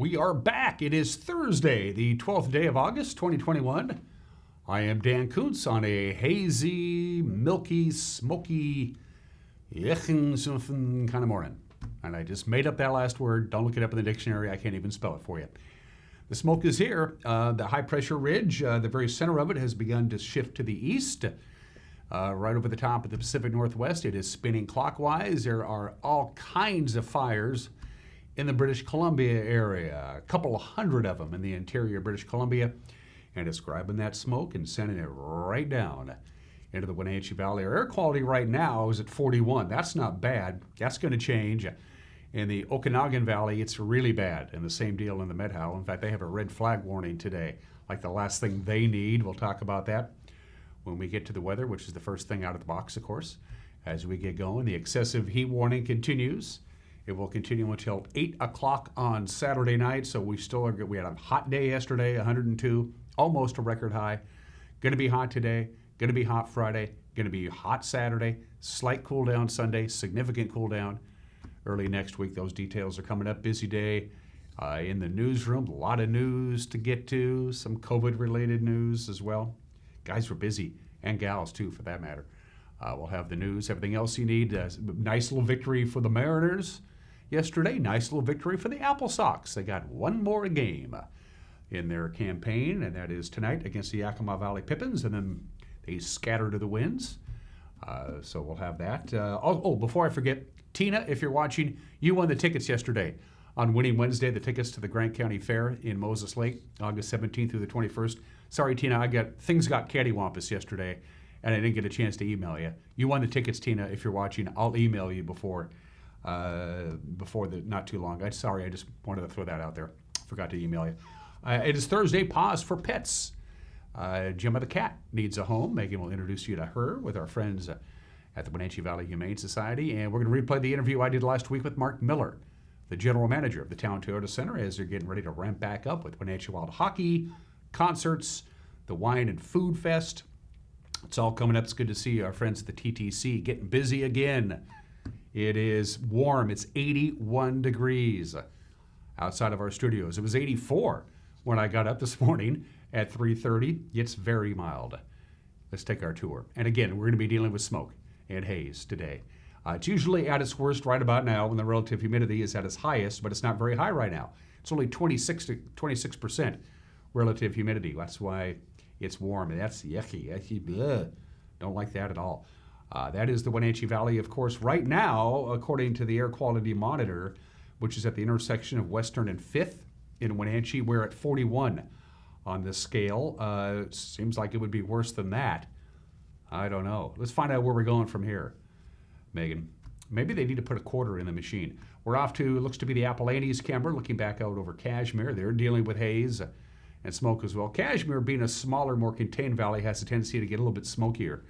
We are back. It is Thursday, the 12th day of August, 2021. I am Dan Kuntz on a hazy, milky, smoky, kind of morning. And I just made up that last word. Don't look it up in the dictionary. I can't even spell it for you. The smoke is here. The high pressure ridge, the very center of it, has begun to shift to the east. Right over the top of the Pacific Northwest, it is spinning clockwise. There are all kinds of fires in the British Columbia area, a couple of hundred of them in the interior of British Columbia, and it's grabbing that smoke and sending it right down into the Wenatchee Valley. Our air quality right now is at 41. That's not bad. That's going to change. In the Okanagan Valley, it's really bad, and the same deal in the Medhow. In fact, they have a red flag warning today, like the last thing they need. We'll talk about that when we get to the weather, which is the first thing out of the box, of course. As we get going, the excessive heat warning continues. It will continue until 8 o'clock on Saturday night, so we had a hot day yesterday, 102, almost a record high. Going to be hot today, going to be hot Friday, going to be hot Saturday, slight cool down Sunday, significant cool down early next week. Those details are coming up. Busy day in the newsroom, a lot of news to get to, some COVID-related news as well. Guys were busy, and gals too, for that matter. We'll have the news, everything else you need. Nice little victory for the Mariners yesterday. Nice little victory for the Apple Sox. They got one more game in their campaign, and that is tonight against the Yakima Valley Pippins, and then they scatter to the winds. So we'll have that. Before I forget, Tina, if you're watching, you won the tickets yesterday on Winning Wednesday, the tickets to the Grant County Fair in Moses Lake, August 17th through the 21st. Sorry, Tina, things got cattywampus yesterday, and I didn't get a chance to email you. You won the tickets, Tina, if you're watching. I'll email you before not too long. I just wanted to throw that out there. Forgot to email you. It is Thursday, pause for pets. Gemma the cat needs a home. Megan will introduce you to her with our friends at the Wenatchee Valley Humane Society. And we're going to replay the interview I did last week with Mark Miller, the general manager of the Town Toyota Center, as they're getting ready to ramp back up with Wenatchee Wild Hockey, concerts, the Wine and Food Fest. It's all coming up. It's good to see our friends at the TTC getting busy again. It is warm. It's 81 degrees outside of our studios. It was 84 when I got up this morning at 3:30. It's very mild. Let's take our tour. And again, we're going to be dealing with smoke and haze today. It's usually at its worst right about now when the relative humidity is at its highest, but it's not very high right now. It's only 26% relative humidity. That's why it's warm. And that's yucky. Bleh. Don't like that at all. That is the Wenatchee Valley, of course. Right now, according to the Air Quality Monitor, which is at the intersection of Western and 5th in Wenatchee, we're at 41 on this scale. Seems like it would be worse than that. I don't know. Let's find out where we're going from here, Megan. Maybe they need to put a quarter in the machine. We're off to, looks to be the Appalachians, Kemper, looking back out over Cashmere. They're dealing with haze and smoke as well. Cashmere, being a smaller, more contained valley, has a tendency to get a little bit smokier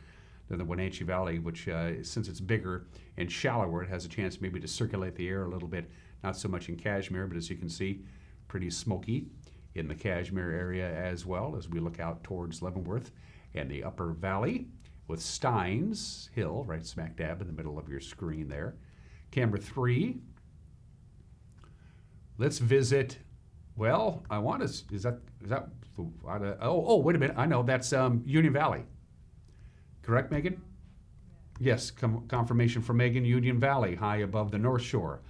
than the Wenatchee Valley, which since it's bigger and shallower, it has a chance maybe to circulate the air a little bit. Not so much in Cashmere, but as you can see, pretty smoky in the Cashmere area as well as we look out towards Leavenworth and the Upper Valley with Steins Hill right smack dab in the middle of your screen there. Camera 3. Let's visit, well, I want to, is that, wait a minute, I know, that's Union Valley. Correct, Megan? Yes, confirmation from Megan, Union Valley, high above the North Shore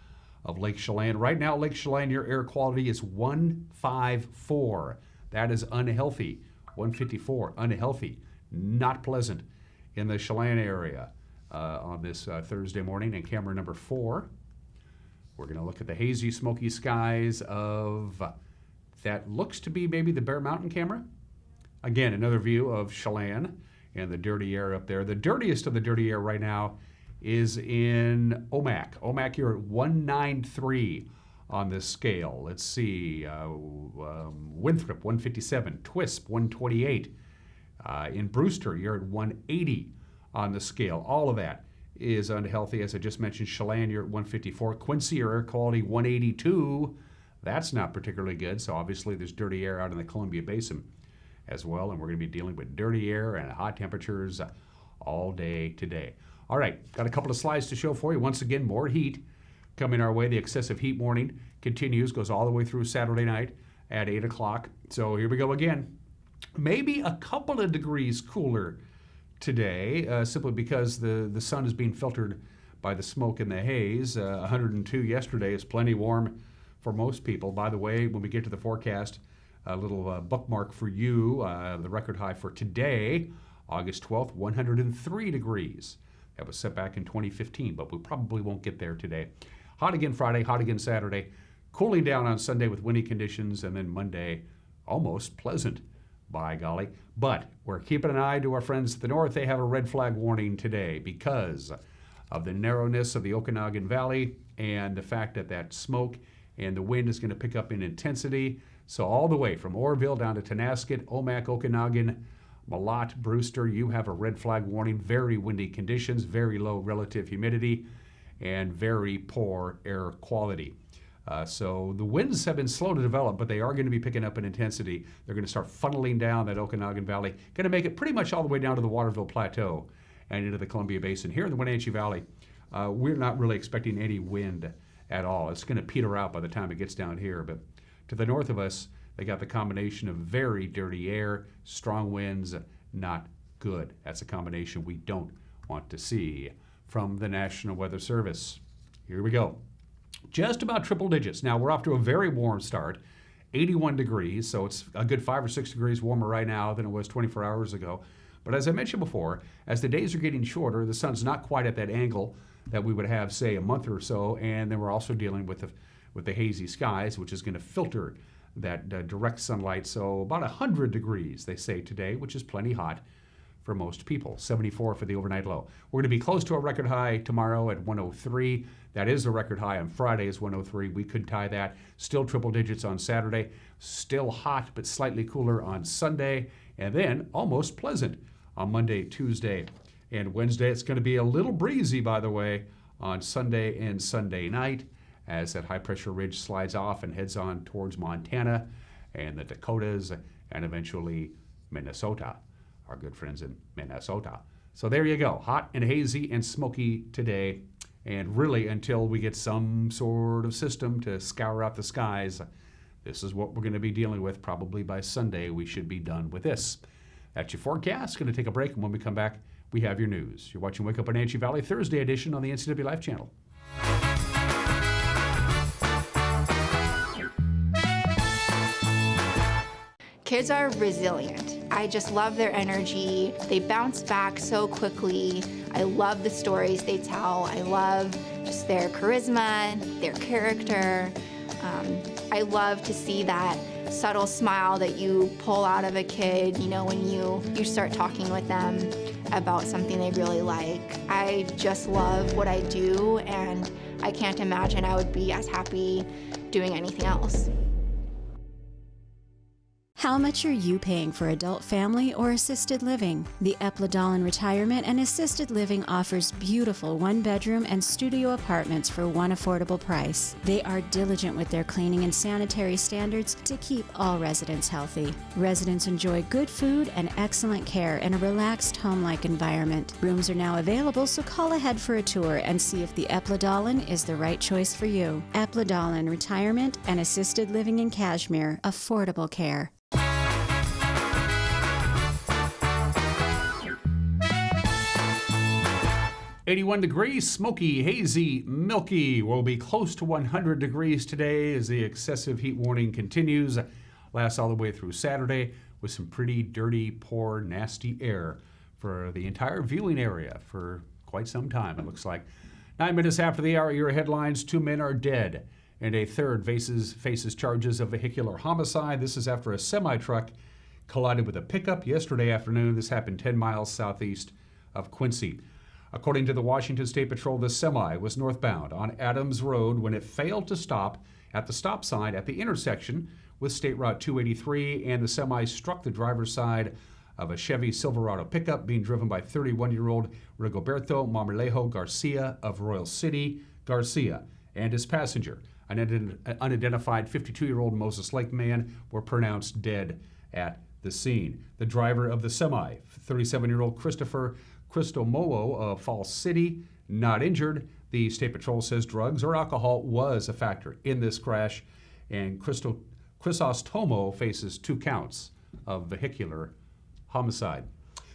of Lake Chelan. Right now, Lake Chelan, your air quality is 154. That is unhealthy. 154, unhealthy, not pleasant in the Chelan area on this Thursday morning. And camera number 4, we're going to look at the hazy, smoky skies of, that looks to be maybe the Bear Mountain camera. Again, another view of Chelan and the dirty air up there. The dirtiest of the dirty air right now is in Omak. Omak, you're at 193 on this scale. Let's see, Winthrop, 157, Twisp, 128. In Brewster, you're at 180 on the scale. All of that is unhealthy. As I just mentioned, Chelan, you're at 154. Quincy, your air quality, 182. That's not particularly good, so obviously there's dirty air out in the Columbia Basin as well, and we're going to be dealing with dirty air and hot temperatures all day today. All right, got a couple of slides to show for you. Once again, more heat coming our way. The excessive heat warning continues, goes all the way through Saturday night at 8 o'clock. So here we go again. Maybe a couple of degrees cooler today, simply because the sun is being filtered by the smoke and the haze. 102 yesterday is plenty warm for most people. By the way, when we get to the forecast, a little bookmark for you, the record high for today, August 12th, 103 degrees. That was set back in 2015, but we probably won't get there today. Hot again Friday, hot again Saturday, cooling down on Sunday with windy conditions, and then Monday, almost pleasant, by golly. But we're keeping an eye to our friends to the north. They have a red flag warning today because of the narrowness of the Okanagan Valley and the fact that that smoke and the wind is going to pick up in intensity. So all the way from Orville down to Tenasket, Omak, Okanagan, Malott, Brewster, you have a red flag warning. Very windy conditions, very low relative humidity, and very poor air quality. So the winds have been slow to develop, but they are going to be picking up in intensity. They're going to start funneling down that Okanagan Valley, going to make it pretty much all the way down to the Waterville Plateau and into the Columbia Basin. Here in the Wenatchee Valley, we're not really expecting any wind at all. It's going to peter out by the time it gets down here. But to the north of us, they got the combination of very dirty air, strong winds, not good. That's a combination we don't want to see from the National Weather Service. Here we go. Just about triple digits. Now, we're off to a very warm start, 81 degrees, so it's a good 5 or 6 degrees warmer right now than it was 24 hours ago. But as I mentioned before, as the days are getting shorter, the sun's not quite at that angle that we would have, say, a month or so, and then we're also dealing with the hazy skies, which is going to filter that direct sunlight. So about 100 degrees, they say today, which is plenty hot for most people. 74 for the overnight low. We're going to be close to a record high tomorrow at 103. That is the record high on Friday is 103. We could tie that. Still triple digits on Saturday. Still hot, but slightly cooler on Sunday. And then almost pleasant on Monday, Tuesday, and Wednesday. It's going to be a little breezy, by the way, on Sunday and Sunday night as that high-pressure ridge slides off and heads on towards Montana and the Dakotas and eventually Minnesota, our good friends in Minnesota. So there you go. Hot and hazy and smoky today. And really, until we get some sort of system to scour out the skies, this is what we're going to be dealing with. Probably by Sunday, we should be done with this. That's your forecast. Going to take a break, and when we come back, we have your news. You're watching Wake Up Wenatchee Valley Thursday edition on the NCW Life Channel. Kids are resilient. I just love their energy. They bounce back so quickly. I love the stories they tell. I love just their charisma, their character. I love to see that subtle smile that you pull out of a kid, you know, when you start talking with them about something they really like. I just love what I do, and I can't imagine I would be as happy doing anything else. How much are you paying for adult family or assisted living? The Epladolin Retirement and Assisted Living offers beautiful one-bedroom and studio apartments for one affordable price. They are diligent with their cleaning and sanitary standards to keep all residents healthy. Residents enjoy good food and excellent care in a relaxed, home-like environment. Rooms are now available, so call ahead for a tour and see if the Epladolin is the right choice for you. Epladolin Retirement and Assisted Living in Cashmere. Affordable care. 81 degrees, smoky, hazy, milky. We'll be close to 100 degrees today as the excessive heat warning continues. Lasts all the way through Saturday with some pretty dirty, poor, nasty air for the entire viewing area for quite some time, it looks like. 9 minutes after the hour, your headlines: 2 men are dead and a third faces charges of vehicular homicide. This is after a semi-truck collided with a pickup yesterday afternoon. This happened 10 miles southeast of Quincy. According to the Washington State Patrol, the semi was northbound on Adams Road when it failed to stop at the stop sign at the intersection with State Route 283, and the semi struck the driver's side of a Chevy Silverado pickup being driven by 31-year-old Rigoberto Marmolejo Garcia of Royal City. Garcia and his passenger, an unidentified 52-year-old Moses Lake man, were pronounced dead at the scene. The driver of the semi, 37-year-old Christopher Cristomoo of Falls City, not injured, The State Patrol says drugs or alcohol was a factor in this crash, and Chrysostomo faces 2 counts of vehicular homicide.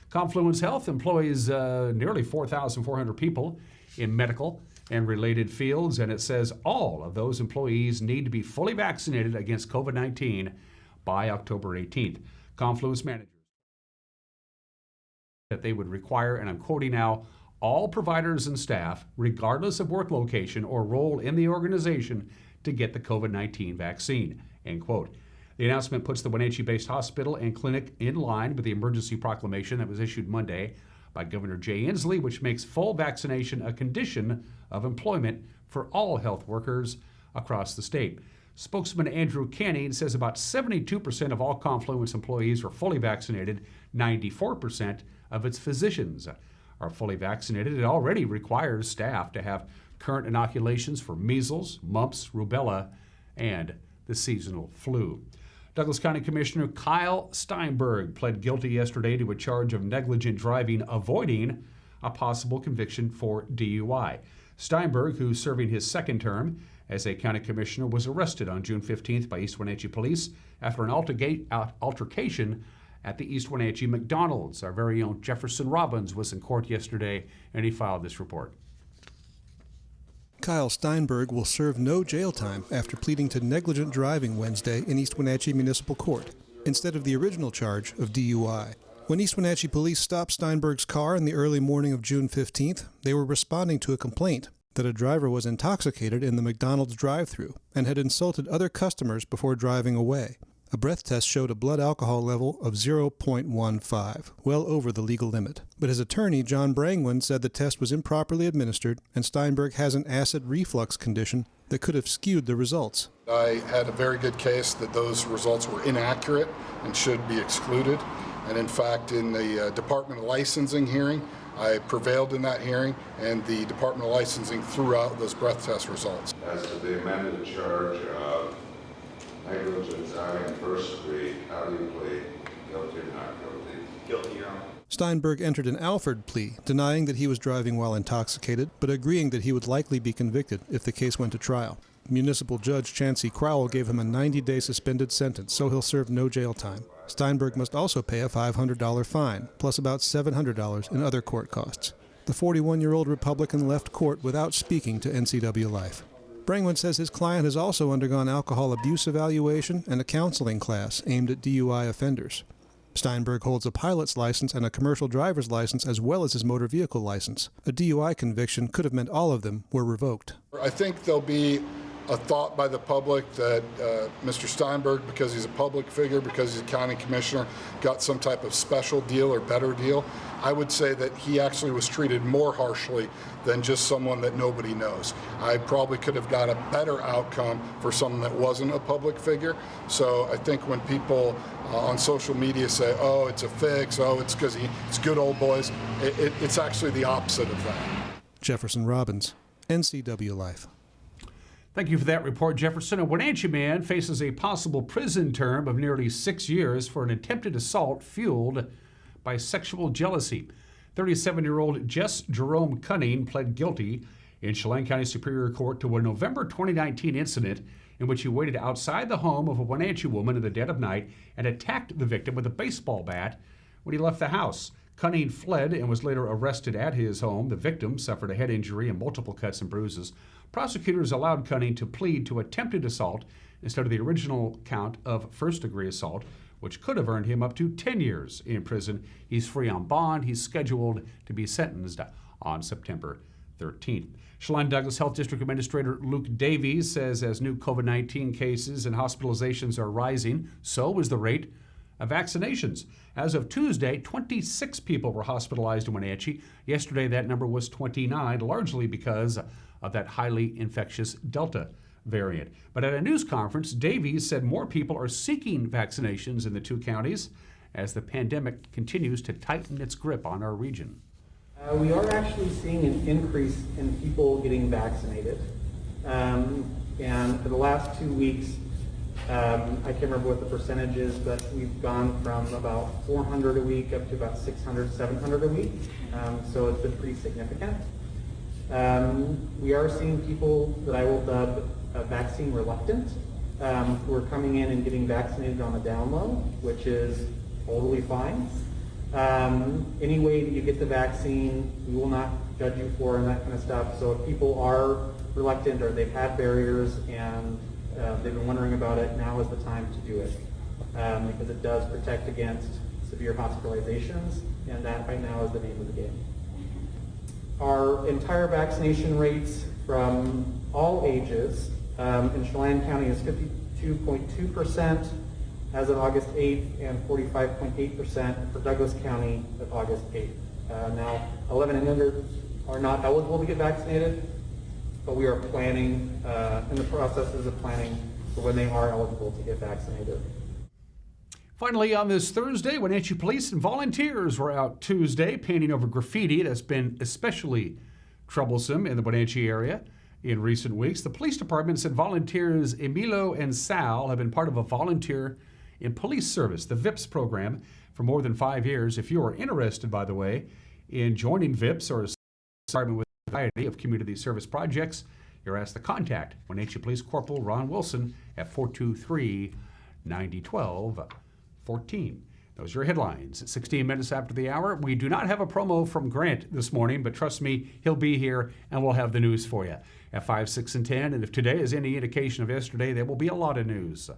Confluence Health employs nearly 4,400 people in medical and related fields, and it says all of those employees need to be fully vaccinated against COVID-19 by October 18th. Confluence managers that they would require, and I'm quoting now, all providers and staff, regardless of work location or role in the organization, to get the COVID-19 vaccine, end quote. The announcement puts the Wenatchee-based hospital and clinic in line with the emergency proclamation that was issued Monday by Governor Jay Inslee, which makes full vaccination a condition of employment for all health workers across the state. Spokesman Andrew Canning says about 72% of all Confluence employees are fully vaccinated. 94% of its physicians are fully vaccinated. It already requires staff to have current inoculations for measles, mumps, rubella, and the seasonal flu. Douglas County Commissioner Kyle Steinberg pled guilty yesterday to a charge of negligent driving, avoiding a possible conviction for DUI. Steinberg, who's serving his second term as a county commissioner, was arrested on June 15th by East Wenatchee police after an altercation at the East Wenatchee McDonald's. Our very own Jefferson Robbins was in court yesterday, and he filed this report. Kyle Steinberg will serve no jail time after pleading to negligent driving Wednesday in East Wenatchee Municipal Court, instead of the original charge of DUI. When East Wenatchee police stopped Steinberg's car in the early morning of June 15th, they were responding to a complaint that a driver was intoxicated in the McDonald's drive-thru and had insulted other customers before driving away. A breath test showed a blood alcohol level of 0.15, well over the legal limit. But his attorney, John Brangwyn, said the test was improperly administered and Steinberg has an acid reflux condition that could have skewed the results. I had a very good case that those results were inaccurate and should be excluded. And in fact, in the Department of Licensing hearing, I prevailed in that hearing, and the Department of Licensing threw out those breath test results. As to the amended charge of negligence driving first degree, how do you plead? Guilty or not guilty? Guilty, Your Honor. Steinberg entered an Alford plea, denying that he was driving while intoxicated, but agreeing that he would likely be convicted if the case went to trial. Municipal Judge Chancey Crowell gave him a 90-day suspended sentence, so he'll serve no jail time. Steinberg must also pay a $500 fine, plus about $700 in other court costs. The 41-year-old Republican left court without speaking to NCW Life. Brangwyn says his client has also undergone alcohol abuse evaluation and a counseling class aimed at DUI offenders. Steinberg holds a pilot's license and a commercial driver's license as well as his motor vehicle license. A DUI conviction could have meant all of them were revoked. I think there'll be a thought by the public that Mr. Steinberg, because he's a public figure, because he's a county commissioner, got some type of special deal or better deal. I would say that he actually was treated more harshly than just someone that nobody knows. I probably could have got a better outcome for someone that wasn't a public figure. So I think when people on social media say, oh, it's a fix, oh, it's because it's good old boys, it's actually the opposite of that. Jefferson Robbins, NCW Life. Thank you for that report, Jefferson. A Wenatchee man faces a possible prison term of nearly 6 years for an attempted assault fueled by sexual jealousy. 37-year-old Jess Jerome Cunning pled guilty in Chelan County Superior Court to a November 2019 incident in which he waited outside the home of a Wenatchee woman in the dead of night and attacked the victim with a baseball bat when he left the house. Cunning fled and was later arrested at his home. The victim suffered a head injury and multiple cuts and bruises. Prosecutors allowed Cunning to plead to attempted assault instead of the original count of first-degree assault, which could have earned him up to 10 years in prison. He's free on bond. He's scheduled to be sentenced on September 13th. Chelan Douglas Health District Administrator Luke Davies says as new COVID-19 cases and hospitalizations are rising, so is the rate of vaccinations. As of Tuesday, 26 people were hospitalized in Wenatchee. Yesterday, that number was 29, largely because of that highly infectious Delta variant. But at a news conference, Davies said more people are seeking vaccinations in the two counties as the pandemic continues to tighten its grip on our region. We are actually seeing an increase in people getting vaccinated. And for the last 2 weeks, I can't remember what the percentage is, but we've gone from about 400 a week up to about 600, 700 a week. So it's been pretty significant. We are seeing people that I will dub vaccine reluctant, who are coming in and getting vaccinated on the down low, which is totally fine. Any way that you get the vaccine, we will not judge you for and that kind of stuff. So if people are reluctant or they've had barriers and they've been wondering about it, now is the time to do it, because it does protect against severe hospitalizations, and that right now is the name of the game. Our entire vaccination rates from all ages in Chelan County is 52.2% as of August 8th and 45.8% for Douglas County of August 8th. Now, 11 and under are not eligible to get vaccinated, but we are planning, in the processes of planning for when they are eligible to get vaccinated. Finally, on this Thursday, Wenatchee police and volunteers were out Tuesday painting over graffiti that's been especially troublesome in the Wenatchee area in recent weeks. The police department said volunteers Emilio and Sal have been part of a volunteer in police service, the VIPS program, for more than 5 years. If you are interested, by the way, in joining VIPS or a department with a variety of community service projects, you're asked to contact Wenatchee Police Corporal Ron Wilson at 423-9012. 14. Those are your headlines. 16 minutes after the hour. We do not have a promo from Grant this morning, but trust me, he'll be here and we'll have the news for you at 5, 6, and 10. And if today is any indication of yesterday, there will be a lot of news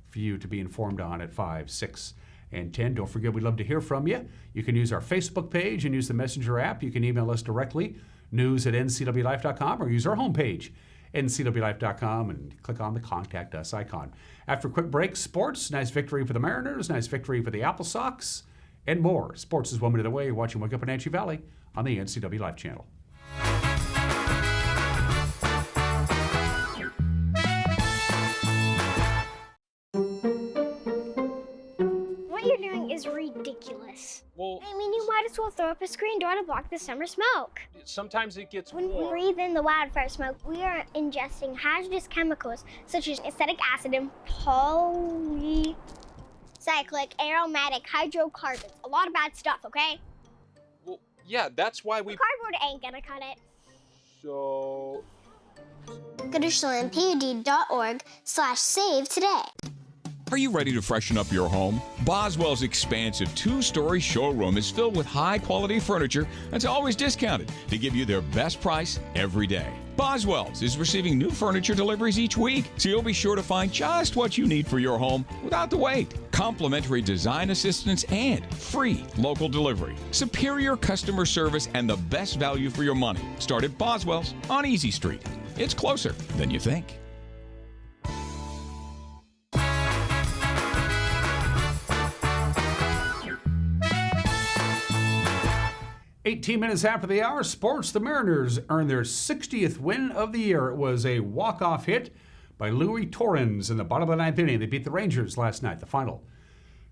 for you to be informed on at 5, 6, and 10. Don't forget, we'd love to hear from you. You can use our Facebook page and use the Messenger app. You can email us directly, news@ncwlife.com, or use our homepage, ncwlife.com, and click on the Contact Us icon. After a quick break, sports, nice victory for the Mariners, nice victory for the Apple Sox, and more. Sports is 1 minute away. You're watching Wake Up Wenatchee Valley on the NCW Life channel. What you're doing is ridiculous. Well, I mean, you might as well throw up a screen door to block the summer smoke. sometimes it gets When we warm. breathe in the wildfire smoke, we are ingesting hazardous chemicals such as acetic acid and polycyclic aromatic hydrocarbons. A lot of bad stuff, okay? Well, yeah, that's why we... Cardboard ain't gonna cut it. So... Go to ChelanPUD.org/save today. Are you ready to freshen up your home? Boswell's expansive 2-story showroom is filled with high-quality furniture that's always discounted to give you their best price every day. Boswell's is receiving new furniture deliveries each week, so you'll be sure to find just what you need for your home without the wait. Complimentary design assistance and free local delivery. Superior customer service and the best value for your money. Start at Boswell's on Easy Street. It's closer than you think. 18 minutes after the hour, sports. The Mariners earned their 60th win of the year. It was a walk-off hit by Louis Torrens in the bottom of the 9th inning. They beat the Rangers last night, the final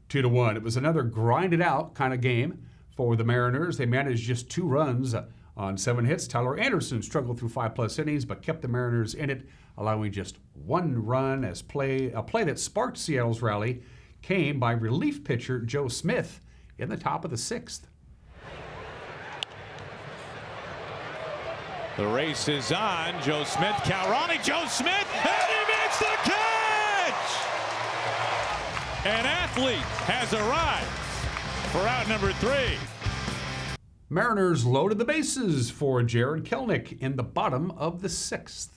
2-1. It was another grinded-out kind of game for the Mariners. They managed just 2 runs on 7 hits. Tyler Anderson struggled through 5+ innings, but kept the Mariners in it, allowing just 1 run as a play that sparked Seattle's rally came by relief pitcher Joe Smith in the top of the 6th. The race is on. Joe Smith, Calrani, Joe Smith, and he makes the catch! An athlete has arrived for out number 3. Mariners loaded the bases for Jared Kelenic in the bottom of the 6th.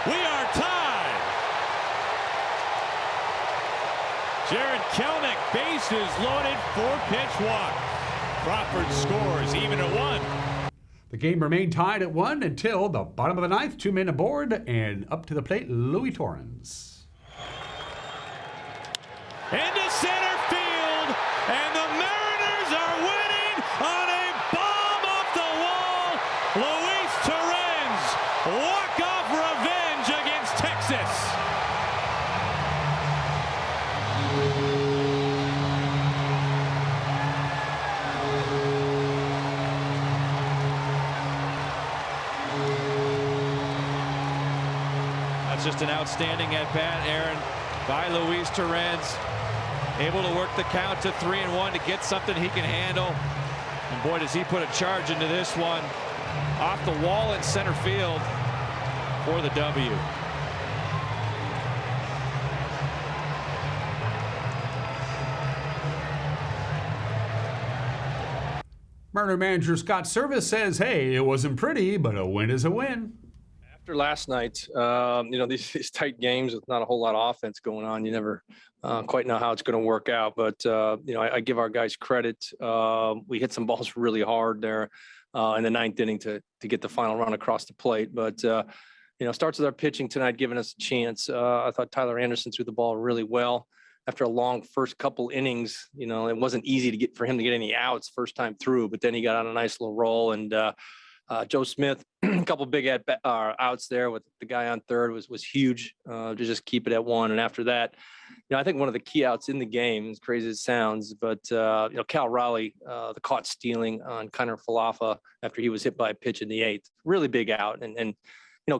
We are tied. Jared Kelenic, bases loaded, 4-pitch walk. Crawford scores, even at 1. The game remained tied at 1 until the bottom of the 9th. 2 men aboard, and up to the plate, Louis Torrens. Into center field, and the Mariners are winning on a bomb off the wall. Luis Torrens, walk-off revenge against Texas. Just an outstanding at-bat, Aaron, by Luis Torrens. Able to work the count to 3-1 to get something he can handle. And boy, does he put a charge into this one. Off the wall in center field for the W. Mariner manager Scott Service says, hey, it wasn't pretty, but a win is a win. After last night, these tight games with not a whole lot of offense going on, you never quite know how it's going to work out. But, I give our guys credit. We hit some balls really hard there in the ninth inning to get the final run across the plate. But, starts with our pitching tonight, giving us a chance. I thought Tyler Anderson threw the ball really well. After a long first couple innings, it wasn't easy for him to get any outs first time through, but then he got on a nice little roll. And Joe Smith, a couple big outs there with the guy on third was huge to just keep it at one. And after that, I think one of the key outs in the game, as crazy as it sounds, but Cal Raleigh, the caught stealing on Connor Falafa after he was hit by a pitch in the eighth, really big out. And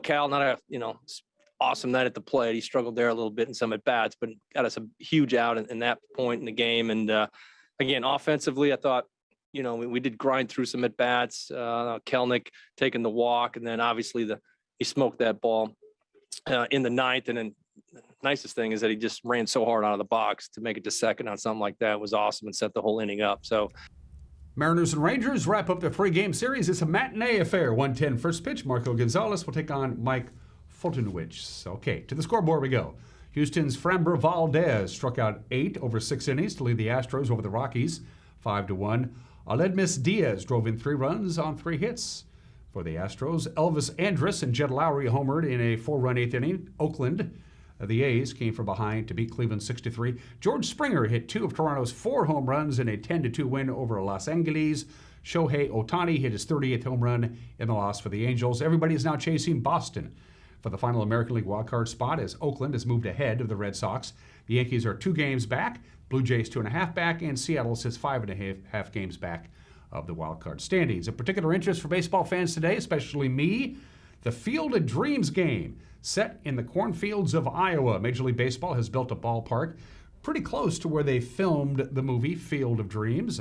Cal, not a awesome night at the plate. He struggled there a little bit in some at bats, but got us a huge out in that point in the game. And again, offensively, I thought, we did grind through some at bats. Kelnick taking the walk, and then obviously he smoked that ball in the ninth. And then the nicest thing is that he just ran so hard out of the box to make it to second on something like that was awesome and set the whole inning up. So. Mariners and Rangers wrap up the 3-game series. It's a matinee affair. 1:10 first pitch. Marco Gonzalez will take on Mike Fultonowicz. Okay, to the scoreboard we go. Houston's Framber Valdez struck out 8 over 6 innings to lead the Astros over the Rockies 5-1. Aledmus Diaz drove in 3 runs on 3 hits. For the Astros, Elvis Andrus and Jed Lowry homered in a 4-run 8th inning. Oakland, the A's, came from behind to beat Cleveland 6-3. George Springer hit 2 of Toronto's 4 home runs in a 10-2 win over Los Angeles. Shohei Ohtani hit his 38th home run in the loss for the Angels. Everybody is now chasing Boston for the final American League wildcard spot as Oakland has moved ahead of the Red Sox. The Yankees are 2 games back, Blue Jays 2.5 back, and Seattle sits 5.5 games back of the wildcard standings. Of particular interest for baseball fans today, especially me, the Field of Dreams game set in the cornfields of Iowa. Major League Baseball has built a ballpark pretty close to where they filmed the movie Field of Dreams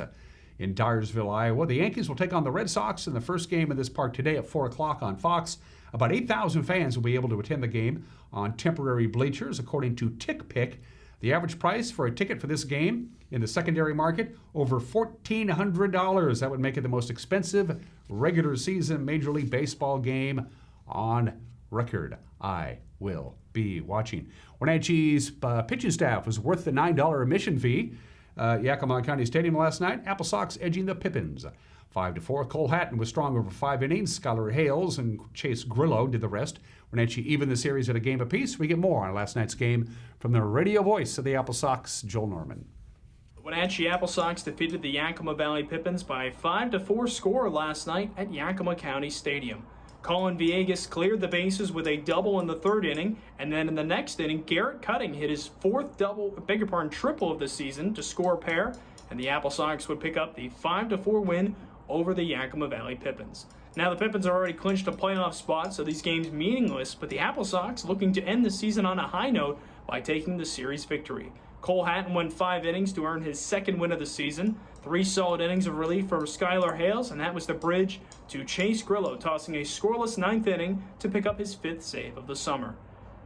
in Dyersville, Iowa. The Yankees will take on the Red Sox in the first game of this park today at 4 o'clock on Fox. About 8,000 fans will be able to attend the game on temporary bleachers, according to TickPick. The average price for a ticket for this game in the secondary market, over $1,400. That would make it the most expensive regular season Major League Baseball game on record. I will be watching. Wenatchee's pitching staff was worth the $9 admission fee. Yakima County Stadium last night, Apple Sox edging the Pippins 5-4. Cole Hatton was strong over 5 innings. Skylar Hales and Chase Grillo did the rest. Wenatchee even the series at a game apiece. We get more on last night's game from the radio voice of the Apple Sox, Joel Norman. The Wenatchee Apple Sox defeated the Yakima Valley Pippins by a 5-4 score last night at Yakima County Stadium. Colin Villegas cleared the bases with a double in the 3rd inning, and then in the next inning, Garrett Cutting hit his 4th triple of the season to score a pair, and the Apple Sox would pick up the 5-4 win over the Yakima Valley Pippins. Now the Pippins are already clinched a playoff spot, so these games meaningless, but the Apple Sox looking to end the season on a high note by taking the series victory. Cole Hatton went 5 innings to earn his 2nd win of the season, 3 solid innings of relief for Skylar Hales, and that was the bridge to Chase Grillo tossing a scoreless 9th inning to pick up his 5th save of the summer.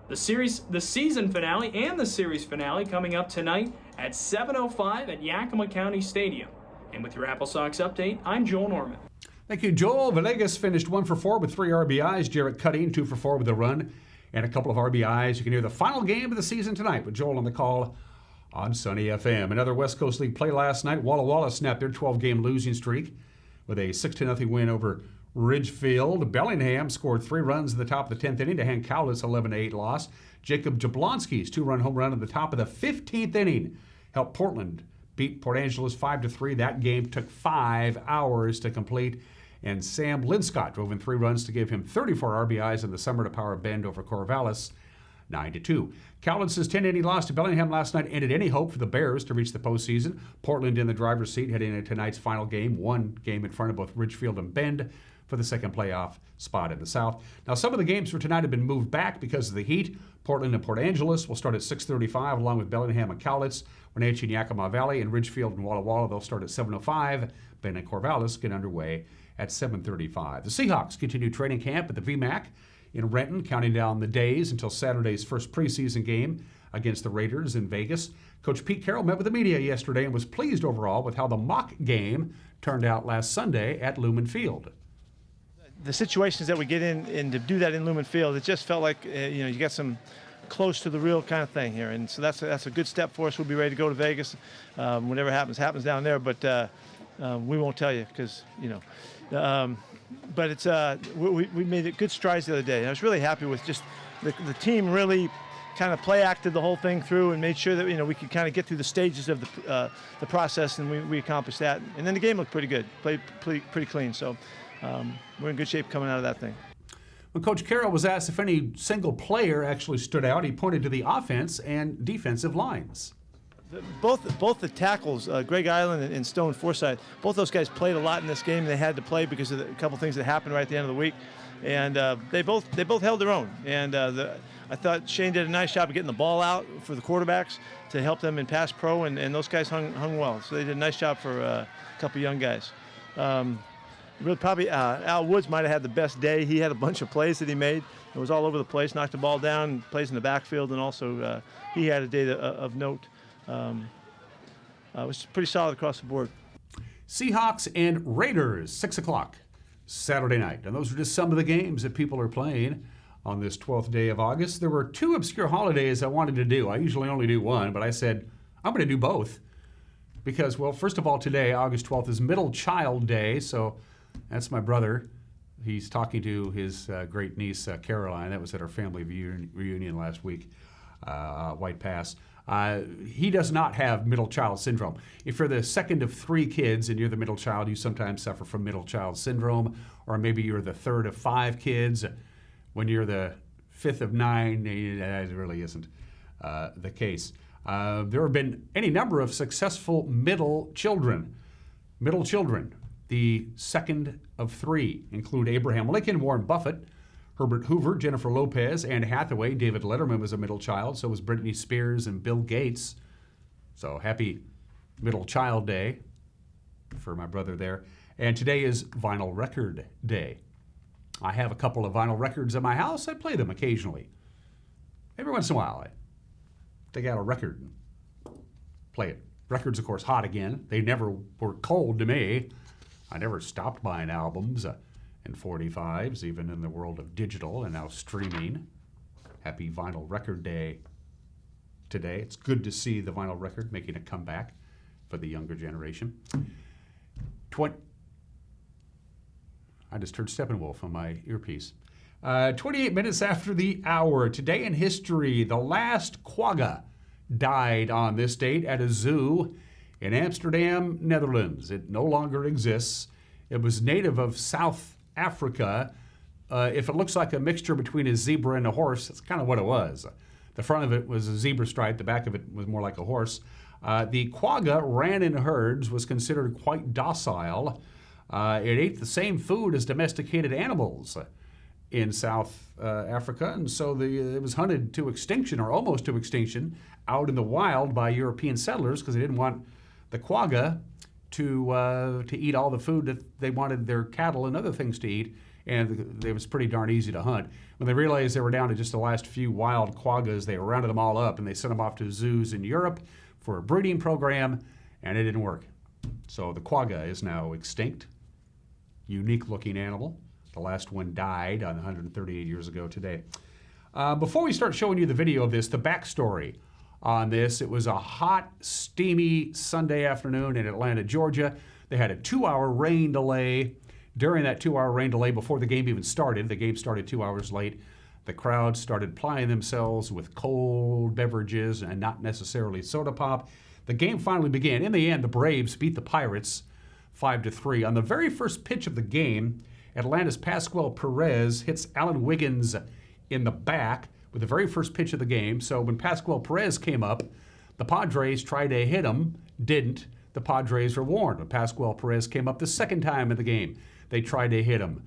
The season finale and the series finale coming up tonight at 7:05 at Yakima County Stadium. And with your Apple Sox update, I'm Joel Norman. Thank you, Joel. Villegas finished 1 for 4 with 3 RBIs. Jarrett Cutting 2 for 4 with a run and a couple of RBIs. You can hear the final game of the season tonight with Joel on the call on Sunny FM. Another West Coast League play last night. Walla Walla snapped their 12-game losing streak with a 6-0 win over Ridgefield. Bellingham scored 3 runs in the top of the 10th inning to Hank Cowlitz' 11-8 loss. Jacob Jablonski's 2-run home run in the top of the 15th inning helped Portland beat Port Angeles 5-3. That game took 5 hours to complete. And Sam Linscott drove in 3 runs to give him 34 RBIs in the summer to power Bend over Corvallis 9-2. Cowlitz's 10-inning loss to Bellingham last night ended any hope for the Bears to reach the postseason. Portland in the driver's seat heading into tonight's final game, 1 game in front of both Ridgefield and Bend for the second playoff spot in the South. Now, some of the games for tonight have been moved back because of the heat. Portland and Port Angeles will start at 6:35, along with Bellingham and Cowlitz. Wenatchee and Yakima Valley, and Ridgefield and Walla Walla, they'll start at 7:05. Ben and Corvallis get underway at 7:35. The Seahawks continue training camp at the VMAC in Renton, counting down the days until Saturday's first preseason game against the Raiders in Vegas. Coach Pete Carroll met with the media yesterday and was pleased overall with how the mock game turned out last Sunday at Lumen Field. The situations that we get in, and to do that in Lumen Field, it just felt like you got some close to the real kind of thing here, and so that's a good step for us. We'll be ready to go to Vegas. Whatever happens down there, but we won't tell you because but it's we made it good strides the other day. I was really happy with just the team really kind of play acted the whole thing through and made sure that we could kind of get through the stages of the process, and we accomplished that. And then the game looked pretty good, played pretty clean. So we're in good shape coming out of that thing. When Coach Carroll was asked if any single player actually stood out, he pointed to the offense and defensive lines. Both the tackles, Greg Island and Stone Forsythe, both those guys played a lot in this game. They had to play because of a couple things that happened right at the end of the week, and they both held their own. And I thought Shane did a nice job of getting the ball out for the quarterbacks to help them in pass pro, and those guys hung well. So they did a nice job for a couple young guys. Really, probably Al Woods might have had the best day. He had a bunch of plays that he made. It was all over the place, knocked the ball down, plays in the backfield, and also he had a day of note. It was pretty solid across the board. Seahawks and Raiders, 6 o'clock Saturday night. And those are just some of the games that people are playing on this 12th day of August. There were two obscure holidays I wanted to do. I usually only do one, but I said I'm going to do both. Because, well, first of all, today, August 12th, is Middle Child Day, so that's my brother. He's talking to his great niece, Caroline. That was at our family reunion last week, White Pass. He does not have middle child syndrome. If you're the second of 3 kids and you're the middle child, you sometimes suffer from middle child syndrome, or maybe you're the third of 5 kids. When you're the 5th of 9, it really isn't the case. There have been any number of successful middle children. The second of 3 include Abraham Lincoln, Warren Buffett, Herbert Hoover, Jennifer Lopez, Anne Hathaway. David Letterman was a middle child. So was Britney Spears and Bill Gates. So happy Middle Child Day for my brother there. And today is Vinyl Record Day. I have a couple of vinyl records in my house. I play them occasionally. Every once in a while, I take out a record and play it. Records, of course, hot again. They never were cold to me. I never stopped buying albums and 45s, even in the world of digital and now streaming. Happy Vinyl Record Day today. It's good to see the vinyl record making a comeback for the younger generation. I just heard Steppenwolf on my earpiece. 28 minutes after the hour. Today in history, the last quagga died on this date at a zoo in Amsterdam, Netherlands. It no longer exists. It was native of South Africa. If it looks like a mixture between a zebra and a horse, that's kind of what it was. The front of it was a zebra stripe. The back of it was more like a horse. The quagga ran in herds, was considered quite docile. It ate the same food as domesticated animals in South Africa, and so it was hunted to extinction, or almost to extinction, out in the wild by European settlers because they didn't want the quagga to eat all the food that they wanted their cattle and other things to eat, and it was pretty darn easy to hunt. When they realized they were down to just the last few wild quaggas, they rounded them all up and they sent them off to zoos in Europe for a breeding program, and it didn't work. So the quagga is now extinct. Unique-looking animal. The last one died 138 years ago today. Before we start showing you the video of this, the backstory on this, it was a hot, steamy Sunday afternoon in Atlanta, Georgia. They had a 2-hour rain delay. During that 2-hour rain delay, before the game even started, the game started 2 hours late, the crowd started plying themselves with cold beverages and not necessarily soda pop. The game finally began. In the end, the Braves beat the Pirates 5-3. On the very first pitch of the game, Atlanta's Pascual Perez hits Alan Wiggins in the back with the very first pitch of the game. So when Pascual Perez came up, the Padres tried to hit him, didn't. The Padres were warned. When Pascual Perez came up the second time in the game, they tried to hit him.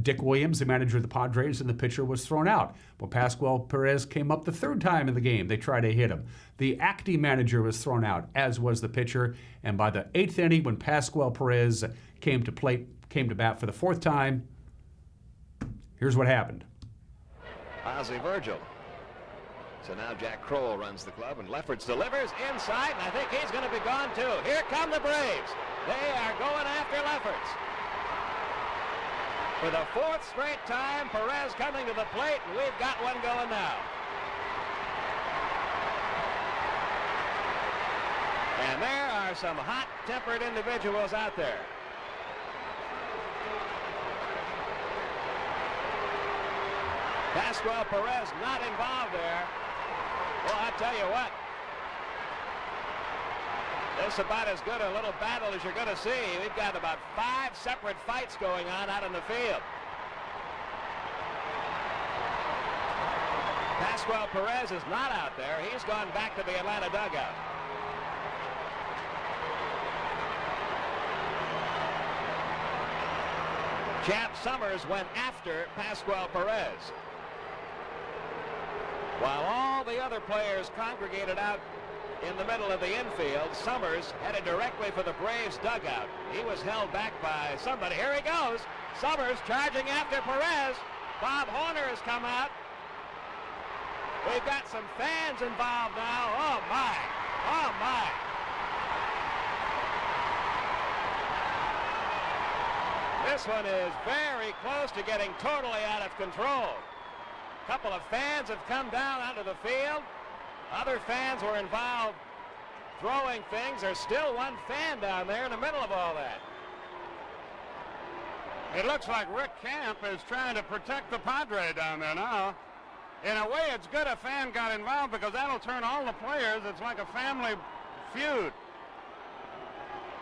Dick Williams, the manager of the Padres, and the pitcher was thrown out. Well, Pascual Perez came up the third time in the game. They tried to hit him. The acting manager was thrown out, as was the pitcher. And by the 8th inning, when Pascual Perez came to bat for the 4th time, here's what happened. Ozzie Virgil. So now Jack Kroll runs the club, and Lefferts delivers inside, and I think he's going to be gone too. Here come the Braves. They are going after Lefferts. For the 4th straight time, Perez coming to the plate, and we've got one going now. And there are some hot-tempered individuals out there. Pascual Perez not involved there. Well, I tell you what. This is about as good a little battle as you're going to see. We've got about 5 separate fights going on out in the field. Pascual Perez is not out there. He's gone back to the Atlanta dugout. Champ Summers went after Pascual Perez. While all the other players congregated out in the middle of the infield, Summers headed directly for the Braves dugout. He was held back by somebody. Here he goes. Summers charging after Perez. Bob Horner has come out. We've got some fans involved now. Oh, my. Oh, my. This one is very close to getting totally out of control. A couple of fans have come down onto the field. Other fans were involved throwing things. There's still one fan down there in the middle of all that. It looks like Rick Camp is trying to protect the Padre down there now. In a way, it's good a fan got involved because that'll turn all the players. It's like a family feud.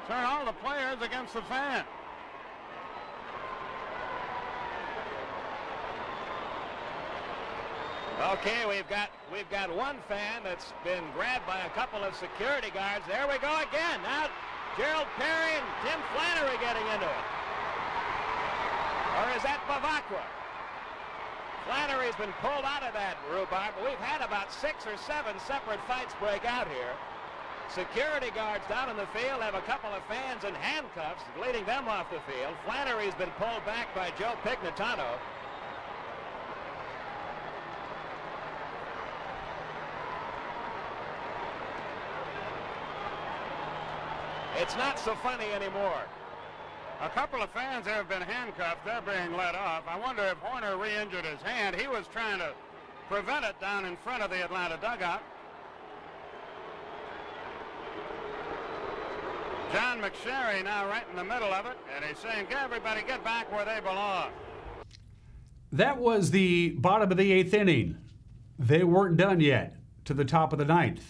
Turn all the players against the fan. Okay, we've got one fan that's been grabbed by a couple of security guards. There we go again. Now Gerald Perry and Tim Flannery getting into it. Or is that Bavacqua? Flannery's been pulled out of that rhubarb, but we've had about 6 or 7 separate fights break out here. Security guards down in the field have a couple of fans in handcuffs leading them off the field. Flannery's been pulled back by Joe Pignatano. It's not so funny anymore. A couple of fans have been handcuffed. They're being let off. I wonder if Horner re-injured his hand. He was trying to prevent it down in front of the Atlanta dugout. John McSherry now right in the middle of it, and he's saying, everybody get back where they belong. That was the bottom of the 8th inning. They weren't done yet to the top of the 9th.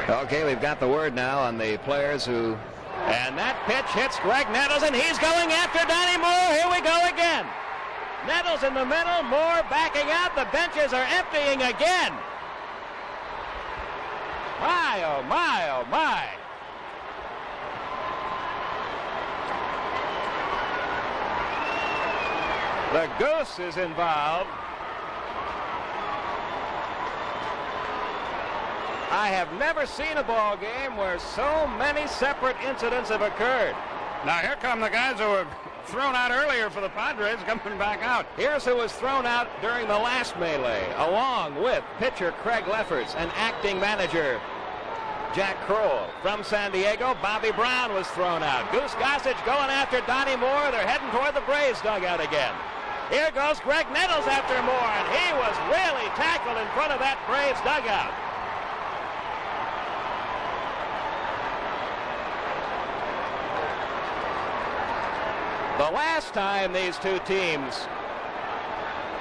Okay, we've got the word now on the players who... And that pitch hits Greg Nettles, and he's going after Donnie Moore. Here we go again. Nettles in the middle, Moore backing out. The benches are emptying again. My, oh my, oh my. The Goose is involved. I have never seen a ball game where so many separate incidents have occurred. Now here come the guys who were thrown out earlier for the Padres coming back out. Here's who was thrown out during the last melee, along with pitcher Craig Lefferts and acting manager Jack Kroll. From San Diego, Bobby Brown was thrown out. Goose Gossage going after Donnie Moore. They're heading toward the Braves dugout again. Here goes Greg Nettles after Moore, and he was really tackled in front of that Braves dugout. The last time these two teams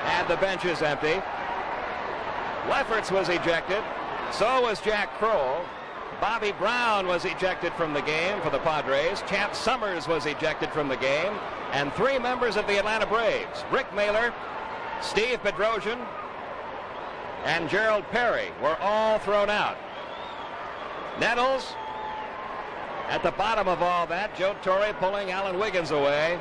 had the benches empty, Lefferts was ejected. So was Jack Kroll. Bobby Brown was ejected from the game for the Padres. Champ Summers was ejected from the game. And 3 members of the Atlanta Braves, Rick Mailer, Steve Bedrosian, and Gerald Perry, were all thrown out. Nettles at the bottom of all that, Joe Torre pulling Alan Wiggins away.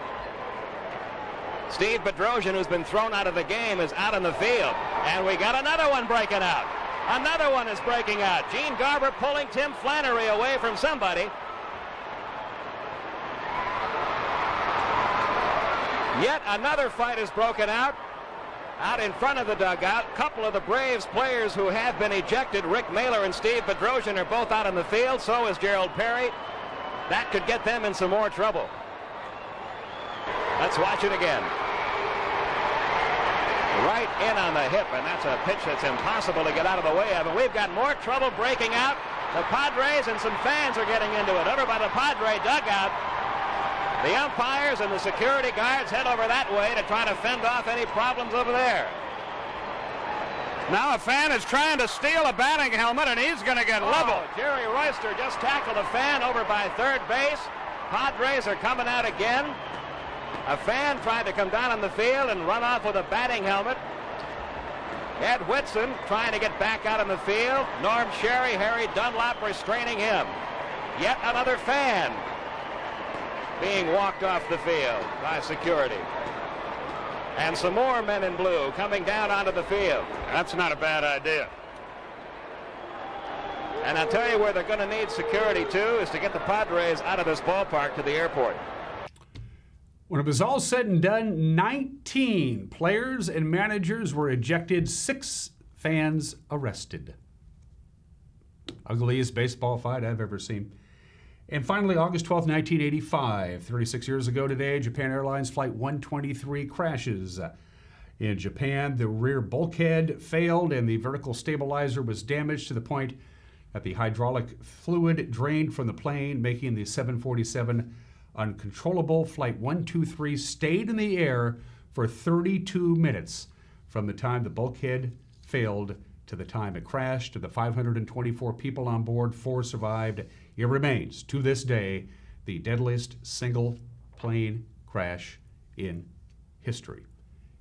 Steve Bedrosian, who's been thrown out of the game, is out in the field. And we got another one breaking out. Another one is breaking out. Gene Garber pulling Tim Flannery away from somebody. Yet another fight is broken out in front of the dugout. A couple of the Braves players who have been ejected, Rick Mailer and Steve Bedrosian, are both out on the field. So is Gerald Perry. That could get them in some more trouble. Let's watch it again. Right in on the hip, and that's a pitch that's impossible to get out of the way of. And we've got more trouble breaking out. The Padres and some fans are getting into it. Over by the Padre dugout, the umpires and the security guards head over that way to try to fend off any problems over there. Now a fan is trying to steal a batting helmet, and he's going to get leveled. Jerry Royster just tackled a fan over by third base. Padres are coming out again. A fan tried to come down on the field and run off with a batting helmet. Ed Whitson trying to get back out on the field. Norm Sherry, Harry Dunlop restraining him. Yet another fan being walked off the field by security. And some more men in blue coming down onto the field. That's not a bad idea. And I'll tell you where they're going to need security too is to get the Padres out of this ballpark to the airport. When it was all said and done, 19 players and managers were ejected, 6 fans arrested. Ugliest baseball fight I've ever seen. And finally, August 12, 1985, 36 years ago today, Japan Airlines Flight 123 crashes. In Japan, the rear bulkhead failed and the vertical stabilizer was damaged to the point that the hydraulic fluid drained from the plane, making the 747 uncontrollable. Flight 123 stayed in the air for 32 minutes from the time the bulkhead failed to the time it crashed. To the 524 people on board, 4 survived. It remains, to this day, the deadliest single plane crash in history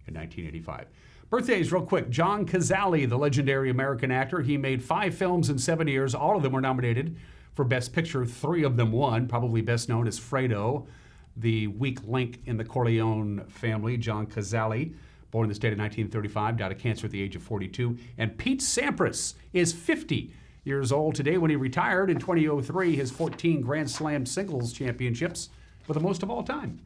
in 1985. Birthdays real quick. John Cazale, the legendary American actor. He made 5 films in 7 years. All of them were nominated for Best Picture. 3 of them won, probably best known as Fredo, the weak link in the Corleone family. John Cazale, born in the state of 1935, died of cancer at the age of 42. And Pete Sampras is 50 years old today. When he retired in 2003, his 14 Grand Slam singles championships were the most of all time.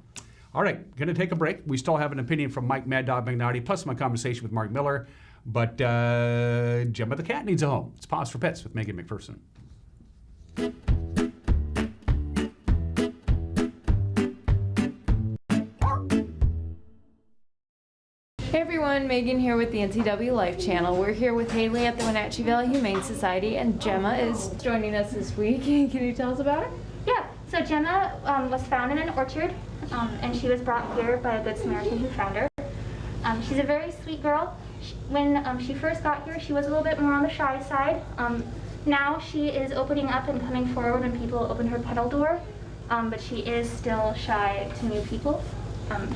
All right, going to take a break. We still have an opinion from Mike Mad Dog Magnotti, plus my conversation with Mark Miller. But Gemma the cat needs a home. It's Pause for Pets with Megan McPherson. Hey everyone, Megan here with the NCW Life Channel. We're here with Haley at the Wenatchee Valley Humane Society, and Gemma is joining us this week. Can you tell us about her? Yeah, so Gemma was found in an orchard, and she was brought here by a Good Samaritan who found her. She's a very sweet girl. When she first got here, she was a little bit more on the shy side. Now she is opening up and coming forward when people open her kennel door, but she is still shy to new people.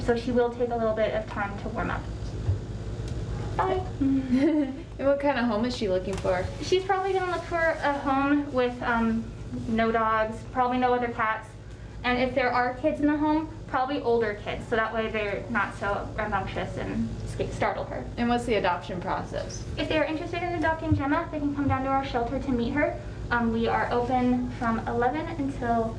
So she will take a little bit of time to warm up. Bye. And what kind of home is she looking for? She's probably going to look for a home with no dogs, probably no other cats. And if there are kids in the home, probably older kids, so that way they're not so rambunctious and startle her. And what's the adoption process? If they're interested in adopting Gemma, they can come down to our shelter to meet her. We are open from 11 until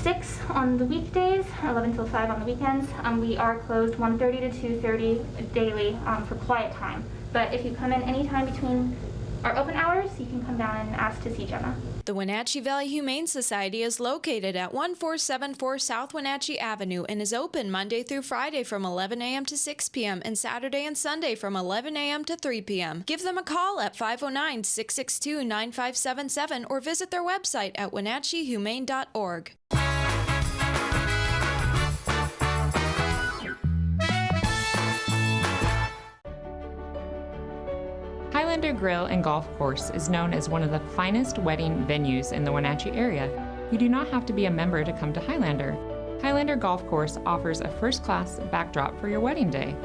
6 on the weekdays, 11 till 5 on the weekends. We are closed 1:30 to 2:30 daily for quiet time. But if you come in anytime between our open hours, you can come down and ask to see Gemma. The Wenatchee Valley Humane Society is located at 1474 South Wenatchee Avenue and is open Monday through Friday from 11 a.m. to 6 p.m. and Saturday and Sunday from 11 a.m. to 3 p.m. Give them a call at 509-662-9577 or visit their website at wenatcheehumane.org. Highlander Grill and Golf Course is known as one of the finest wedding venues in the Wenatchee area. You do not have to be a member to come to Highlander. Highlander Golf Course offers a first-class backdrop for your wedding day.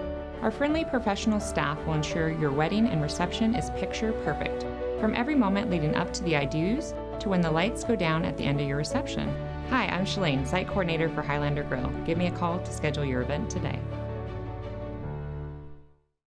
Our friendly professional staff will ensure your wedding and reception is picture perfect, from every moment leading up to the I do's to when the lights go down at the end of your reception. Hi, I'm Shalane, site coordinator for Highlander Grill. Give me a call to schedule your event today.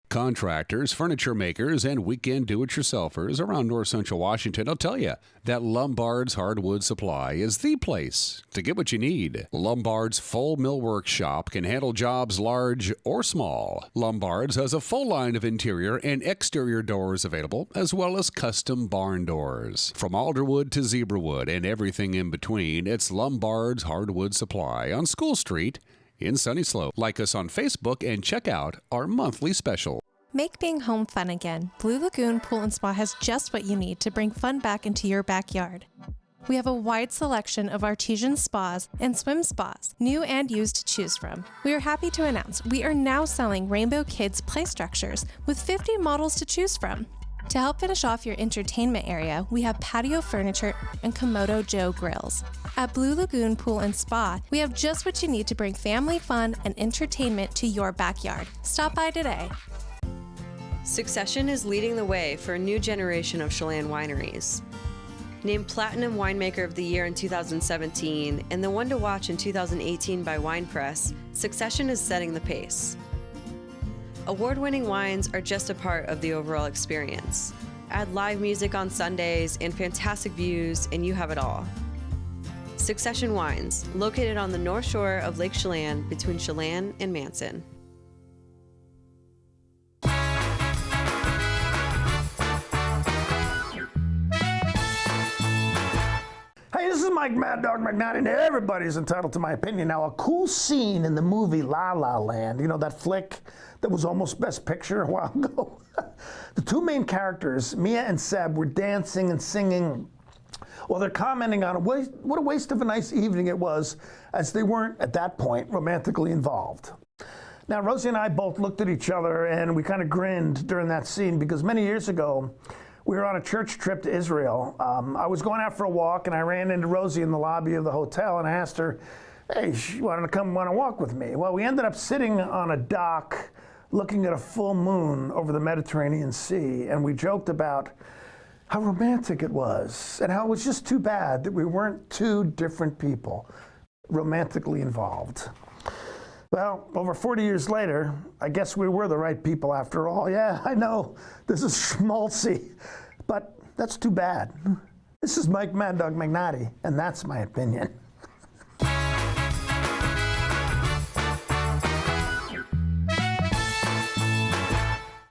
Contractors, furniture makers, and weekend do-it-yourselfers around north central Washington will tell you that Lombard's Hardwood Supply is the place to get what you need. Lombard's full millwork shop can handle jobs large or small. Lombard's has a full line of interior and exterior doors available, as well as custom barn doors. From alderwood to zebrawood and everything in between, it's Lombard's Hardwood Supply on School Street in Sunny Slope. Like us on Facebook and check out our monthly special. Make being home fun again. Blue Lagoon Pool and Spa has just what you need to bring fun back into your backyard. We have a wide selection of artesian spas and swim spas, new and used, to choose from. We are happy to announce we are now selling Rainbow Kids play structures with 50 models to choose from. To help finish off your entertainment area, we have patio furniture and Komodo Joe grills. At Blue Lagoon Pool and Spa, we have just what you need to bring family fun and entertainment to your backyard. Stop by today. Succession is leading the way for a new generation of Chelan wineries. Named Platinum Winemaker of the Year in 2017 and the one to watch in 2018 by Wine Press, Succession is setting the pace. Award-winning wines are just a part of the overall experience. Add live music on Sundays and fantastic views, and you have it all. Succession Wines, located on the north shore of Lake Chelan between Chelan and Manson. Hey, this is Mike Mad Dog McNally, and everybody's entitled to my opinion. Now, a cool scene in the movie La La Land, you know, that flick that was almost Best Picture a while ago. The two main characters, Mia and Seb, were dancing and singing while they're commenting on what a waste of a nice evening it was, as they weren't, at that point, romantically involved. Now, Rosie and I both looked at each other, and we kind of grinned during that scene, because many years ago, we were on a church trip to Israel. I was going out for a walk, and I ran into Rosie in the lobby of the hotel, and I asked her, hey, she wanted to come on a walk with me. Well, we ended up sitting on a dock looking at a full moon over the Mediterranean Sea, and we joked about how romantic it was, and how it was just too bad that we weren't two different people romantically involved. Well, over 40 years later, I guess we were the right people after all. Yeah, I know, this is schmaltzy, but that's too bad. This is Mike Mad Dog McNally, and that's my opinion.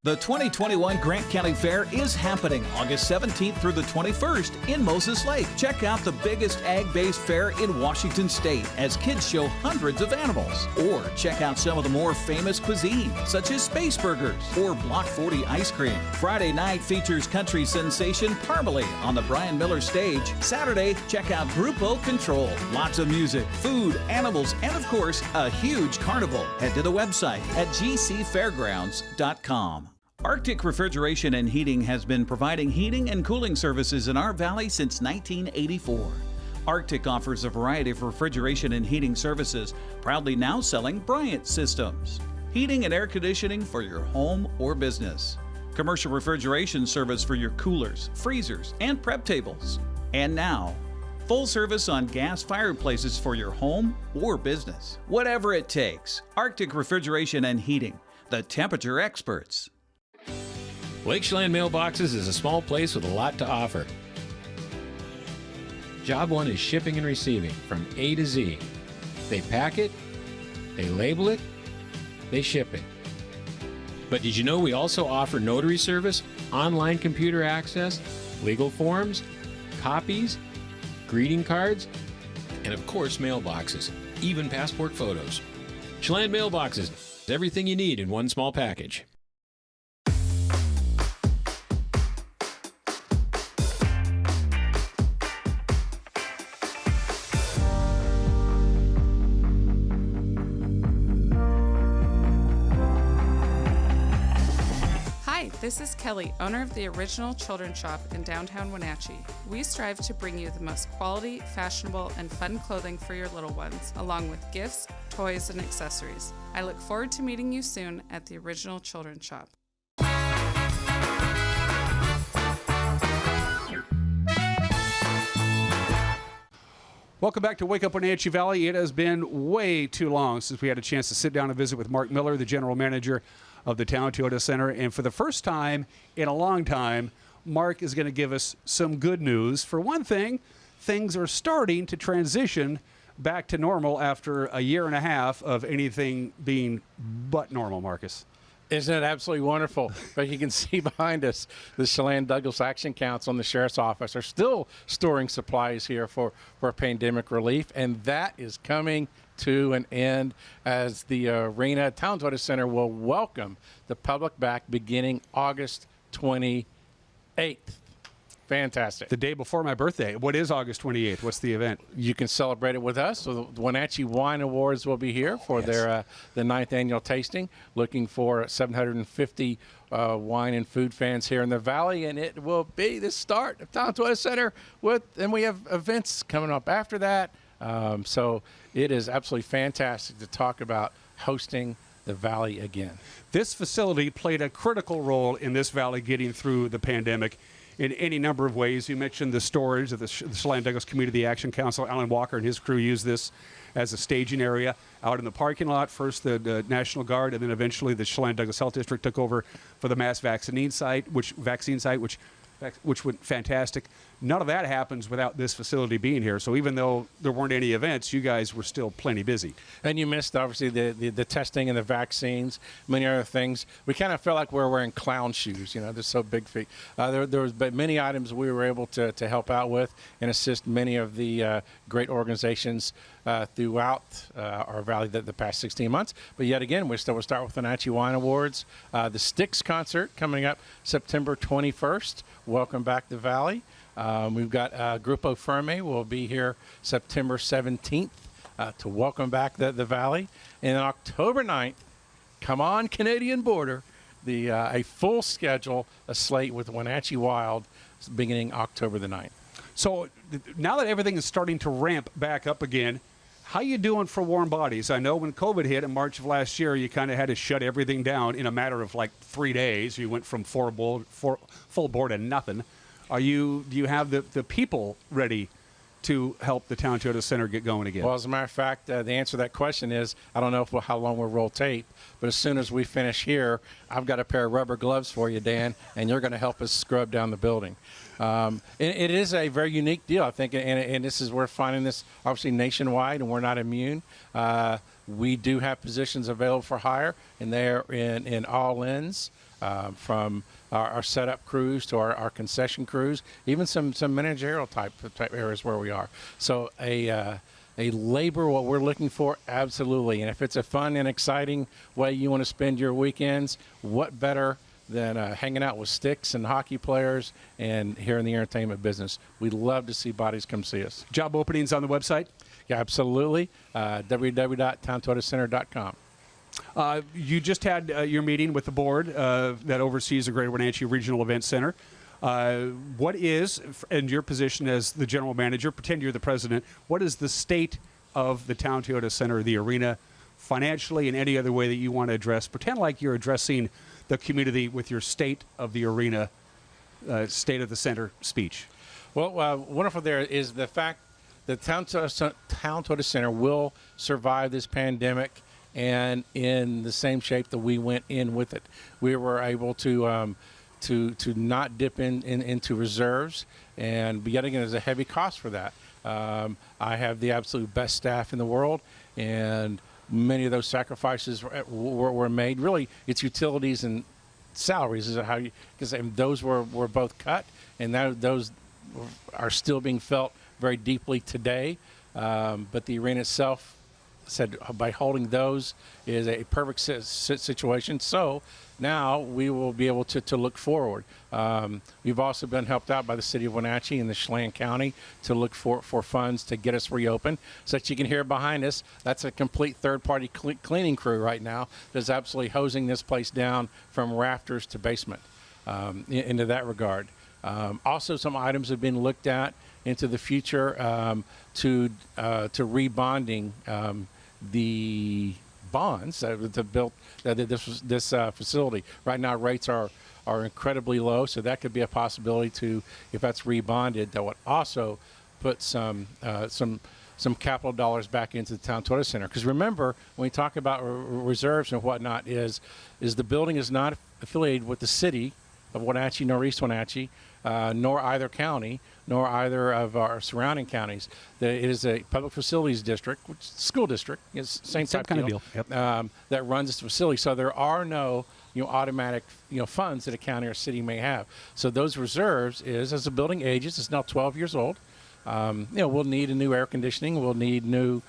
The 2021 Grant County Fair is happening August 17th through the 21st in Moses Lake. Check out the biggest ag-based fair in Washington State as kids show hundreds of animals. Or check out some of the more famous cuisine, such as Space Burgers or Block 40 ice cream. Friday night features country sensation Parmalee on the Brian Miller stage. Saturday, check out Grupo Control. Lots of music, food, animals, and of course, a huge carnival. Head to the website at gcfairgrounds.com. Arctic Refrigeration and Heating has been providing heating and cooling services in our valley since 1984. Arctic offers a variety of refrigeration and heating services, proudly now selling Bryant systems. Heating and air conditioning for your home or business. Commercial refrigeration service for your coolers, freezers, and prep tables. And now, full service on gas fireplaces for your home or business. Whatever it takes, Arctic Refrigeration and Heating, the temperature experts. Lake Chelan Mailboxes is a small place with a lot to offer. Job one is shipping and receiving from A to Z. They pack it, they label it, they ship it. But did you know we also offer notary service, online computer access, legal forms, copies, greeting cards, and of course mailboxes, even passport photos. Chelan Mailboxes, everything you need in one small package. This is Kelly, owner of the Original Children's Shop in downtown Wenatchee. We strive to bring you the most quality, fashionable, and fun clothing for your little ones, along with gifts, toys, and accessories. I look forward to meeting you soon at the Original Children's Shop. Welcome back to Wake Up Wenatchee Valley. It has been way too long since we had a chance to sit down and visit with Mark Miller, the general manager of the Town Toyota Center. And for the first time in a long time, Mark is going to give us some good news. For one thing, things are starting to transition back to normal after a year and a half of anything being but normal, Marcus. Isn't it absolutely wonderful? But you can see behind us, the Chelan Douglas Action Council and the Sheriff's Office are still storing supplies here for pandemic relief, and that is coming to an end as the Arena Town Toyota Center will welcome the public back beginning August 28th. Fantastic. The day before my birthday. What is August 28th? What's the event? You can celebrate it with us. So the Wenatchee Wine Awards will be here for their the 9th annual tasting, looking for 750 wine and food fans here in the Valley, and it will be the start of Town Toyota Center. And we have events coming up after that. So it is absolutely fantastic to talk about hosting the Valley again. This facility played a critical role in this Valley getting through the pandemic in any number of ways. You mentioned the storage of the Chelan Douglas Community Action Council. Alan Walker and his crew used this as a staging area out in the parking lot. First the National Guard, and then eventually the Chelan Douglas Health District took over for the mass vaccine site, which went fantastic. None of that happens without this facility being here. So even though there weren't any events, you guys were still plenty busy. And you missed, obviously, the testing and the vaccines, many other things. We kind of felt like we were wearing clown shoes, you know, they're so big feet. There was but many items we were able to help out with and assist many of the great organizations throughout our Valley the past 16 months. But yet again, we'll start with the Wenatchee Wine Awards. The Styx concert coming up September 21st. Welcome back to Valley. We've got Grupo Ferme will be here September 17th to welcome back the Valley. And on October 9th, come on Canadian border, a full schedule, a slate with Wenatchee Wild beginning October the 9th. So now that everything is starting to ramp back up again, how you doing for warm bodies? I know when COVID hit in March of last year, you kind of had to shut everything down in a matter of like 3 days. You went from full board to nothing. Do you have the people ready to help the Town Toyota Center get going again? Well, as a matter of fact, the answer to that question is I don't know how long we'll roll tape, but as soon as we finish here, I've got a pair of rubber gloves for you, Dan, and you're going to help us scrub down the building. It is a very unique deal, I think, and this is we're finding this obviously nationwide, and we're not immune. We do have positions available for hire, and they're in all ends, from our setup crews to our concession crews, even some managerial type areas where we are. So a labor, what we're looking for, absolutely. And if it's a fun and exciting way you want to spend your weekends, what better than hanging out with sticks and hockey players and here in the entertainment business. We'd love to see bodies come see us. Job openings on the website? Yeah, absolutely. www.towntotacenter.com. You just had your meeting with the board that oversees the Greater Wenatchee Regional Event Center. What is, in your position as the general manager, pretend you're the president, what is the state of the Town Toyota Center, the arena, financially and any other way that you want to address? Pretend like you're addressing the community with your state of the arena, state of the center speech. Well, wonderful there is the fact that Town Toyota Center will survive this pandemic and in the same shape that we went in with it. We were able to not dip into reserves, and yet again, there's a heavy cost for that. I have the absolute best staff in the world, and many of those sacrifices were made. Really, it's utilities and salaries is how you, because those were both cut, and those are still being felt very deeply today. But the arena itself said by holding those is a perfect situation. So now we will be able to look forward. We've also been helped out by the city of Wenatchee and the Chelan County to look for funds to get us reopened. So that you can hear behind us, that's a complete third-party cleaning crew right now that's absolutely hosing this place down from rafters to basement into that regard. Also, some items have been looked at into the future to rebonding the bonds to build this facility. Right now, rates are incredibly low, so that could be a possibility to, if that's rebonded, that would also put some some capital dollars back into the Town Toyota Center. Because remember, when we talk about reserves and whatnot, is the building is not affiliated with the city of Wenatchee nor East Wenatchee, nor either county, nor either of our surrounding counties. It is a public facilities district, which is a school district. It's same type kind of deal. Yep. That runs this facility. So there are no automatic funds that a county or city may have. So those reserves is, as the building ages, it's now 12 years old. We'll need a new air conditioning. We'll need new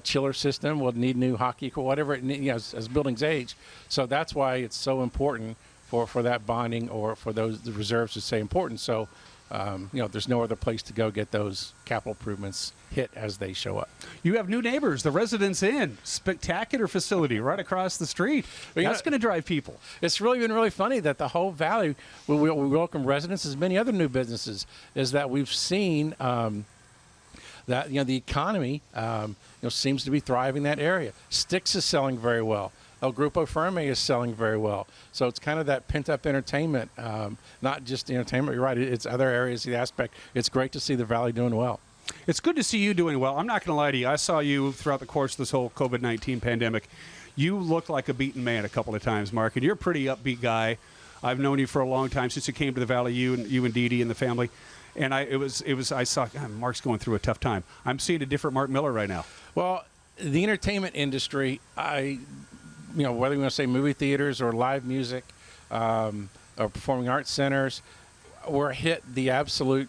chiller system. We'll need new hockey, whatever it needs, as buildings age. So that's why it's so important for that bonding, or for the reserves to stay important. So, there's no other place to go get those capital improvements hit as they show up. You have new neighbors, the Residence Inn, spectacular facility right across the street. That's going to drive people. It's really been really funny that the whole valley, we welcome residents as many other new businesses, is that we've seen that the economy seems to be thriving in that area. Sticks is selling very well. El Grupo Firme is selling very well. So it's kind of that pent-up entertainment, not just entertainment. You're right, it's other areas of the aspect. It's great to see the Valley doing well. It's good to see you doing well. I'm not going to lie to you. I saw you throughout the course of this whole COVID-19 pandemic. You look like a beaten man a couple of times, Mark, and you're a pretty upbeat guy. I've known you for a long time, since you came to the Valley, you and Dee Dee and the family. And I saw, God, Mark's going through a tough time. I'm seeing a different Mark Miller right now. Well, the entertainment industry, whether you want to say movie theaters or live music, or performing arts centers, were hit the absolute,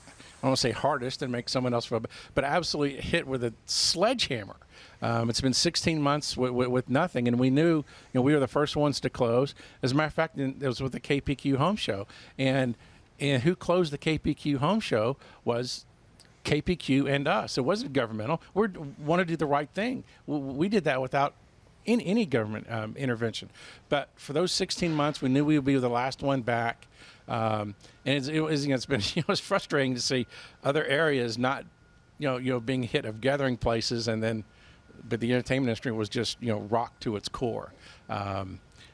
I don't want to say hardest and make someone else feel, but absolutely hit with a sledgehammer. It's been 16 months with nothing, and we knew, we were the first ones to close. As a matter of fact, it was with the KPQ Home Show, and who closed the KPQ Home Show was KPQ and us. It wasn't governmental. We wanted to do the right thing. We did that without any government intervention. But for those 16 months, we knew we would be the last one back. And it's been it's frustrating to see other areas not being hit of gathering places, but the entertainment industry was just rocked to its core.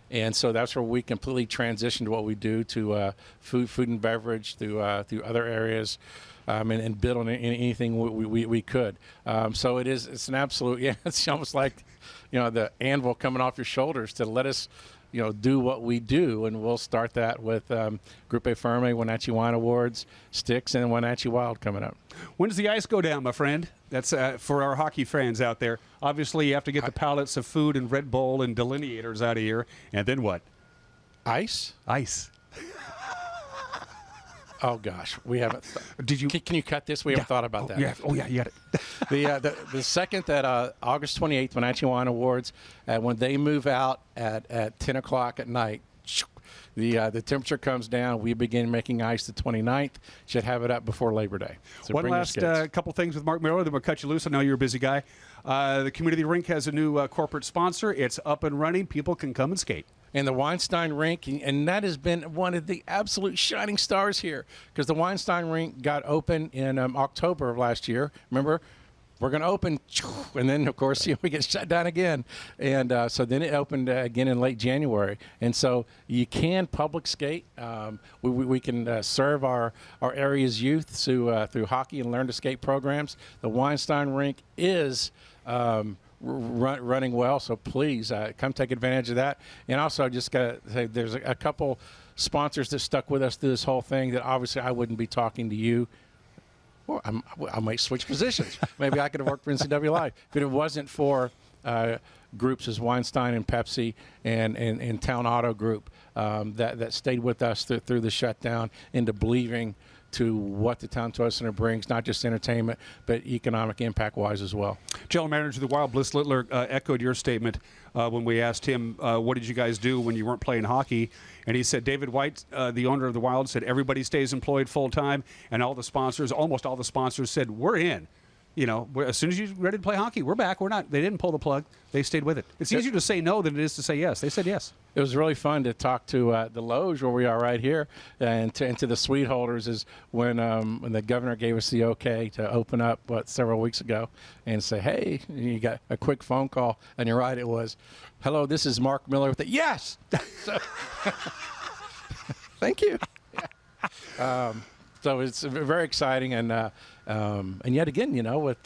And so that's where we completely transitioned what we do to food and beverage, through other areas, and bid on anything we could. So it's an absolute, it's almost like the anvil coming off your shoulders to let us do what we do. And we'll start that with Grupo Firme, Wenatchee Wine Awards, Sticks, and Wenatchee Wild coming up. When does the ice go down, my friend? That's for our hockey fans out there. Obviously, you have to get the pallets of food and Red Bull and delineators out of here. And then what? Ice? Ice. Oh gosh, we haven't. Did you? Can you cut this? We haven't thought about that. Yeah. Oh yeah, you got it. The second that August 28th, Wenatchee Wine Awards, when they move out at 10 o'clock at night, the temperature comes down. We begin making ice the 29th. Should have it up before Labor Day. So one last couple things with Mark Miller, then we'll cut you loose. I know you're a busy guy. The community rink has a new corporate sponsor. It's up and running. People can come and skate. And the Weinstein Rink, and that has been one of the absolute shining stars here, because the Weinstein Rink got open in October of last year. Remember, we're going to open, and then, of course, we get shut down again. And so then it opened again in late January. And so you can public skate. We can serve our area's youth through hockey and learn to skate programs. The Weinstein Rink is running well, so please come take advantage of that. And also, I just got to say, there's a couple sponsors that stuck with us through this whole thing that obviously I wouldn't be talking to you. Well, I might switch positions. Maybe I could have worked for NCW Live. But it wasn't for groups as Weinstein and Pepsi and Town Auto Group that stayed with us through the shutdown into believing to what the Town Toyota Center brings, not just entertainment, but economic impact-wise as well. General Manager of the Wild, Bliss Littler, echoed your statement when we asked him, what did you guys do when you weren't playing hockey? And he said, David White, the owner of the Wild, said everybody stays employed full-time, and all the sponsors, almost all the sponsors said, we're in. As soon as you're ready to play hockey, we're back. We're not. They didn't pull the plug. They stayed with it. It's easier to say no than it is to say yes. They said yes. It was really fun to talk to the Loge, where we are right here, and to the suite holders is when the governor gave us the okay to open up, several weeks ago, and say, hey, you got a quick phone call, and you're right, it was, hello, this is Mark Miller with it. Yes! So, thank you. So it's very exciting, and yet again, with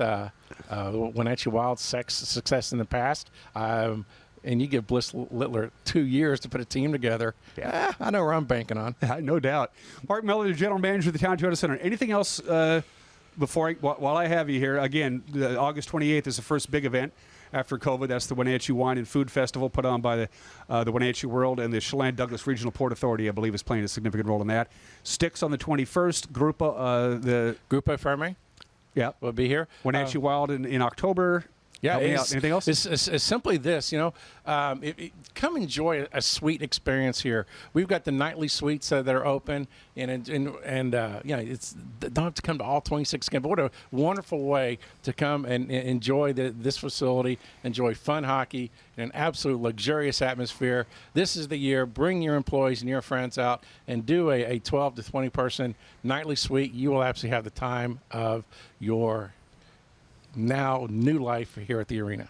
Wenatchee Wild success in the past. And you give Bliss Littler 2 years to put a team together. Yeah, I know where I'm banking on. No doubt. Mark Miller, the general manager of the Town Toyota Center. Anything else while I have you here? Again, August 28th is the first big event after COVID. That's the Wenatchee Wine and Food Festival put on by the Wenatchee World, and the Chelan Douglas Regional Port Authority, I believe, is playing a significant role in that. Sticks on the 21st. The Grupo Ferme. Yeah, will be here. Wenatchee Wild in October. Yeah, anything else? It's simply this, come enjoy a suite experience here. We've got the nightly suites that are open, and it's don't have to come to all 26 games. But what a wonderful way to come and enjoy this facility, enjoy fun hockey in an absolute luxurious atmosphere. This is the year. Bring your employees and your friends out and do a 12 to 20 person nightly suite. You will absolutely have the time of your now new life here at the arena.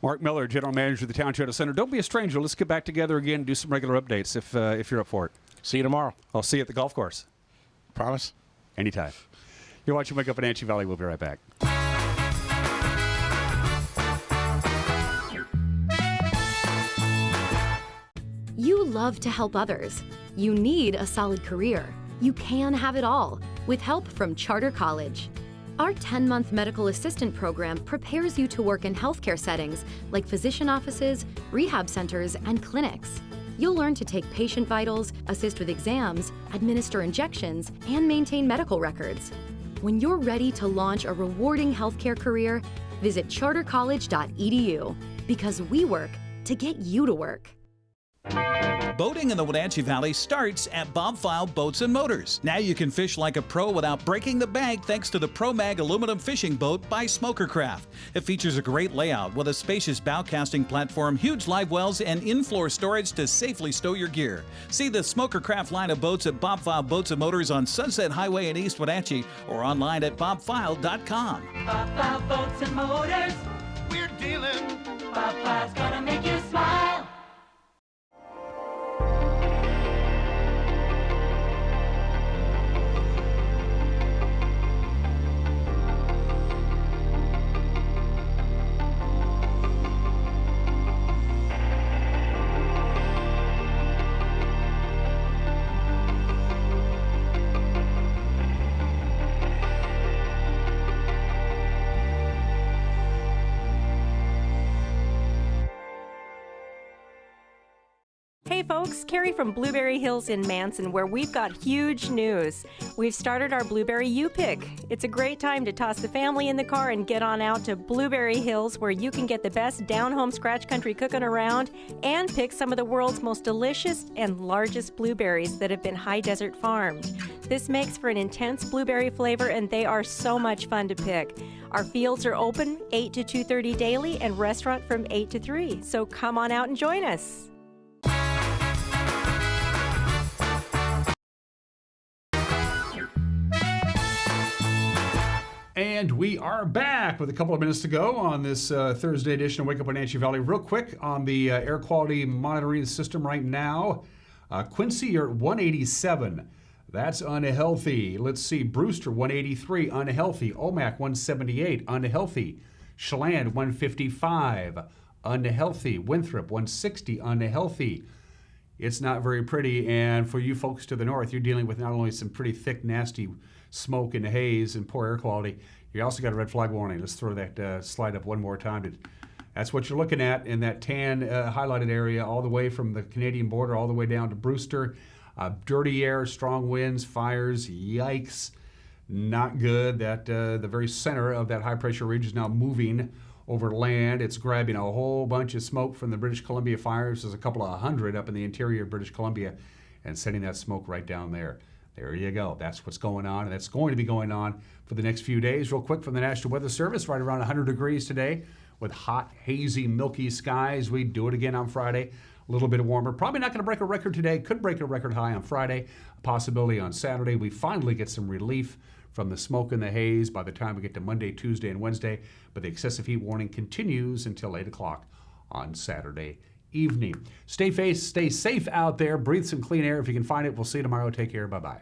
Mark Miller, general manager of the Town Toyota Center. Don't be a stranger. Let's get back together again and do some regular updates if you're up for it. See you tomorrow. I'll see you at the golf course. Promise? Anytime. You're watching Wake Up Wenatchee Valley. We'll be right back. You love to help others. You need a solid career. You can have it all with help from Charter College. Our 10-month medical assistant program prepares you to work in healthcare settings like physician offices, rehab centers, and clinics. You'll learn to take patient vitals, assist with exams, administer injections, and maintain medical records. When you're ready to launch a rewarding healthcare career, visit chartercollege.edu because we work to get you to work. Boating in the Wenatchee Valley starts at Bob File Boats and Motors. Now you can fish like a pro without breaking the bank thanks to the ProMag aluminum fishing boat by Smokercraft. It features a great layout with a spacious bow casting platform, huge live wells, and in-floor storage to safely stow your gear. See the Smokercraft line of boats at Bob File Boats and Motors on Sunset Highway in East Wenatchee or online at bobfile.com. Bob File Boats and Motors, we're dealing. Bob File's gonna make you smile. Hey folks, Carrie from Blueberry Hills in Manson, where we've got huge news. We've started our Blueberry U-Pick. It's a great time to toss the family in the car and get on out to Blueberry Hills, where you can get the best down-home scratch country cooking around and pick some of the world's most delicious and largest blueberries that have been high desert farmed. This makes for an intense blueberry flavor, and they are so much fun to pick. Our fields are open 8 to 2:30 daily and restaurant from 8 to 3, so come on out and join us. And we are back with a couple of minutes to go on this Thursday edition of Wake Up Wenatchee Valley. Real quick on the air quality monitoring system right now. Quincy, you're at 187. That's unhealthy. Let's see. Brewster, 183, unhealthy. Omak, 178, unhealthy. Chelan, 155, unhealthy. Winthrop, 160, unhealthy. It's not very pretty. And for you folks to the north, you're dealing with not only some pretty thick, nasty smoke and haze and poor air quality, you also got a red flag warning. Let's throw that slide up one more time. That's what you're looking at in that tan highlighted area all the way from the Canadian border all the way down to Brewster. Dirty air, strong winds, fires, yikes. Not good. That the very center of that high pressure ridge is now moving over land. It's grabbing a whole bunch of smoke from the British Columbia fires. There's a couple of hundred up in the interior of British Columbia and sending that smoke right down there. There you go. That's what's going on, and that's going to be going on for the next few days. Real quick from the National Weather Service, right around 100 degrees today with hot, hazy, milky skies. We do it again on Friday. A little bit warmer. Probably not going to break a record today. Could break a record high on Friday. A possibility on Saturday. We finally get some relief from the smoke and the haze by the time we get to Monday, Tuesday, and Wednesday. But the excessive heat warning continues until 8 o'clock on Saturday evening. Stay safe out there. Breathe some clean air if you can find it. We'll see you tomorrow. Take care. Bye-bye.